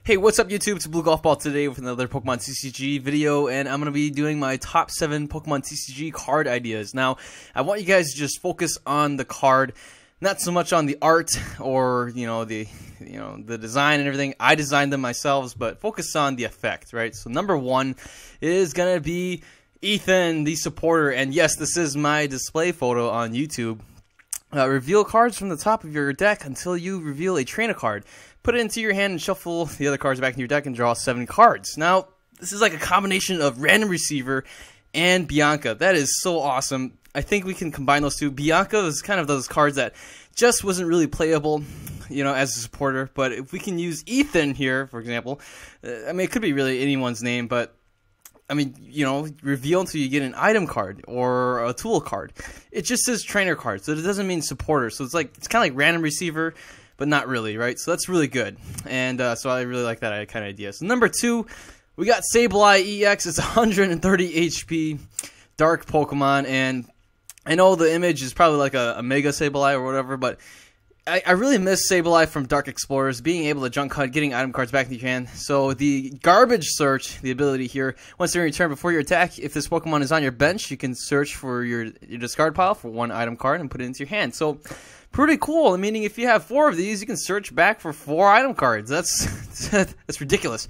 Hey, what's up YouTube? It's abluegolfball today with another Pokemon TCG video, and I'm going to be doing my top 7 Pokemon TCG card ideas. Now, I want you guys to just focus on the card, not so much on the art or, the design and everything. I designed them myself, but focus on the effect, right? So number 1 is going to be Ethan, the supporter, and yes, this is my display photo on YouTube. Reveal cards from the top of your deck until you reveal a trainer card. Put it into your hand and shuffle the other cards back in your deck and draw 7 cards. Now, this is like a combination of Random Receiver and Bianca. That is so awesome. I think we can combine those two. Bianca is kind of those cards that just wasn't really playable, as a supporter. But if we can use Ethan here, for example, it could be really anyone's name, but reveal until you get an item card or a tool card. It just says trainer card, so it doesn't mean supporter. So it's kind of like Random Receiver, but not really, right? So that's really good, and so I really like that kind of idea. So number 2, we got Sableye EX. It's 130 HP, dark Pokemon, and I know the image is probably like a Mega Sableye or whatever, but I really miss Sableye from Dark Explorers, being able to junk cut, getting item cards back in your hand. So the garbage search, the ability here, once during your turn before your attack, if this Pokemon is on your bench, you can search for your discard pile for 1 item card and put it into your hand. So pretty cool. Meaning if you have 4 of these, you can search back for 4 item cards. That's ridiculous.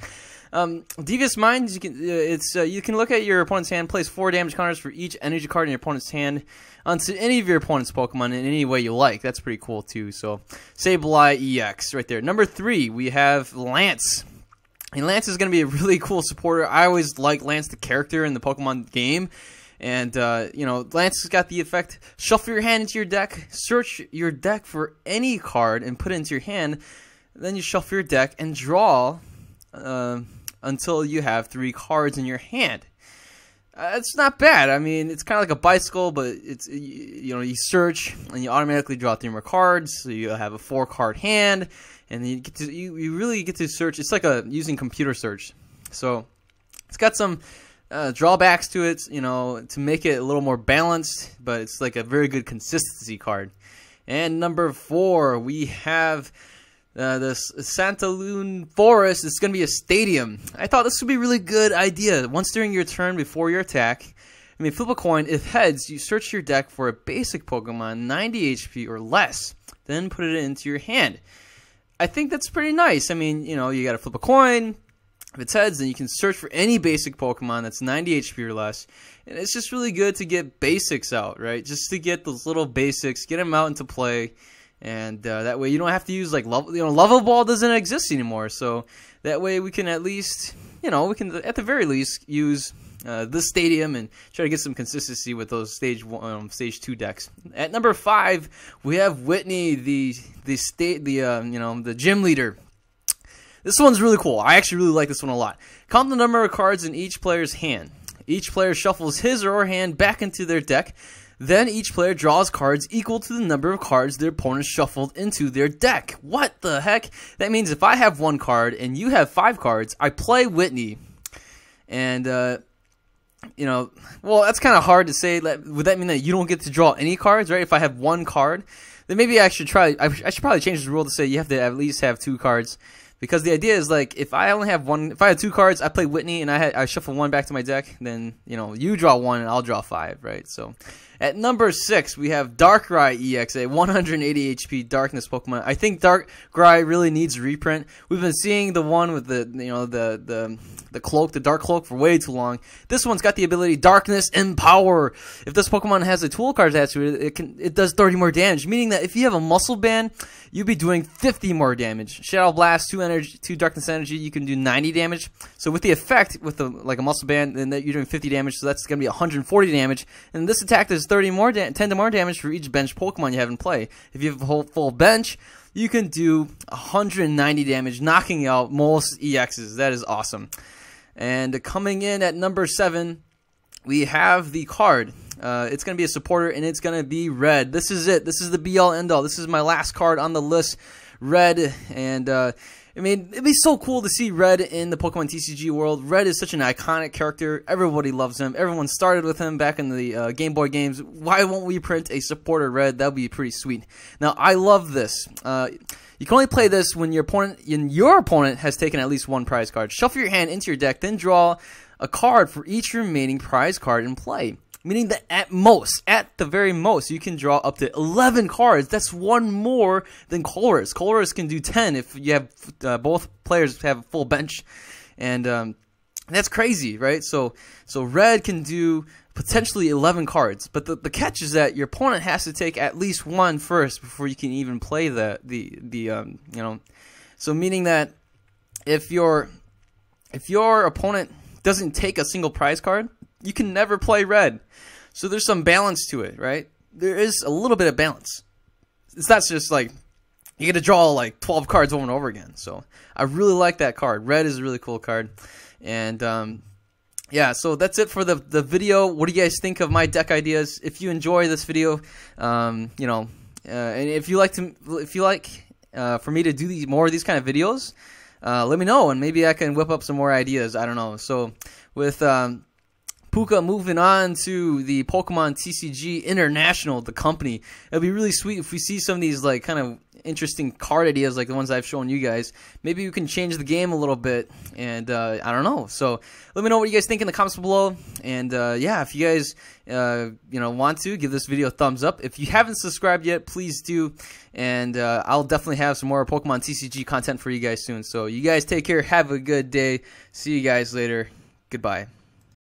Devious Minds, you can look at your opponent's hand, place 4 damage counters for each energy card in your opponent's hand onto any of your opponent's Pokemon in any way you like. That's pretty cool too. So Sableye EX right there. Number 3, we have Lance. And Lance is going to be a really cool supporter. I always like Lance the character in the Pokemon game. And, Lance has got the effect, shuffle your hand into your deck, search your deck for any card and put it into your hand. Then you shuffle your deck and draw until you have 3 cards in your hand. It's not bad. It's kind of like a bicycle, but it's you search and you automatically draw 3 more cards, so you have a 4-card hand, and then you really get to search. It's like using computer search. So it's got some drawbacks to it, to make it a little more balanced, but it's like a very good consistency card. And number 4, we have this Santalune Forest. It's going to be a stadium. I thought this would be a really good idea. Once during your turn before your attack, flip a coin. If heads, you search your deck for a basic Pokemon 90 HP or less. Then put it into your hand. I think that's pretty nice. You got to flip a coin. If it's heads, then you can search for any basic Pokemon that's 90 HP or less. And it's just really good to get basics out, right? Just to get those little basics, get them out into play. And that way you don't have to use Level Ball doesn't exist anymore. So that way we can at least, we can at the very least use this stadium and try to get some consistency with those stage 2 decks. At number 5, we have Whitney, the gym leader. This one's really cool. I actually really like this one a lot. Count the number of cards in each player's hand. Each player shuffles his or her hand back into their deck. Then each player draws cards equal to the number of cards their opponent shuffled into their deck. What the heck? That means if I have 1 card and you have 5 cards, I play Whitney. And, well, that's kind of hard to say. Would that mean that you don't get to draw any cards, right? If I have 1 card, then maybe I should probably change the rule to say you have to at least have 2 cards. Because the idea is, if I only have 1, if I have 2 cards, I play Whitney and I shuffle 1 back to my deck, then, you draw 1 and I'll draw 5, right? So at number 6, we have Darkrai EX, a 180 HP darkness Pokemon. I think Darkrai really needs a reprint. We've been seeing the one with the cloak, the dark cloak, for way too long. This one's got the ability Darkness Empower. If this Pokemon has a tool card attached to it, it does 30 more damage, meaning that if you have a Muscle Band, you'd be doing 50 more damage. Shadow Blast, 2 darkness energy, you can do 90 damage. So with the effect, with a Muscle Band, then you're doing 50 damage, so that's going to be 140 damage. And this attack does 10 more damage for each bench Pokemon you have in play. If you have a whole full bench, you can do 190 damage, knocking out most EXs. That is awesome. And coming in at number 7, we have the card. It's going to be a supporter, and it's going to be red. This is it. This is the be-all, end-all. This is my last card on the list. Red, and I mean, it'd be so cool to see Red in the Pokemon TCG world. Red is such an iconic character. Everybody loves him. Everyone started with him back in the Game Boy games. Why won't we print a supporter Red? That would be pretty sweet. Now, I love this. You can only play this when your opponent has taken at least one prize card. Shuffle your hand into your deck, then draw a card for each remaining prize card in play. Meaning that at the very most, you can draw up to 11 cards. That's one more than Colress. Colress can do 10 if you have both players have a full bench, and that's crazy, right? So Red can do potentially 11 cards, but the catch is that your opponent has to take at least one first before you can even play So meaning that if your opponent doesn't take a single prize card, you can never play Red. So there's some balance to it, right? There is a little bit of balance. It's not just like you get to draw like 12 cards over and over again. So I really like that card. Red is a really cool card. And yeah, so that's it for the video. What do you guys think of my deck ideas? If you enjoy this video, and if you like for me to do more of these kind of videos, let me know, and maybe I can whip up some more ideas. I don't know. So with Puka moving on to the Pokemon TCG International, the company, it'll be really sweet if we see some of these like kind of interesting card ideas like the ones I've shown you guys. Maybe we can change the game a little bit, and I don't know. So let me know what you guys think in the comments below, and yeah, if you guys want to give this video a thumbs up. If you haven't subscribed yet, please do, and I'll definitely have some more Pokemon TCG content for you guys soon. So you guys take care, have a good day, see you guys later, goodbye.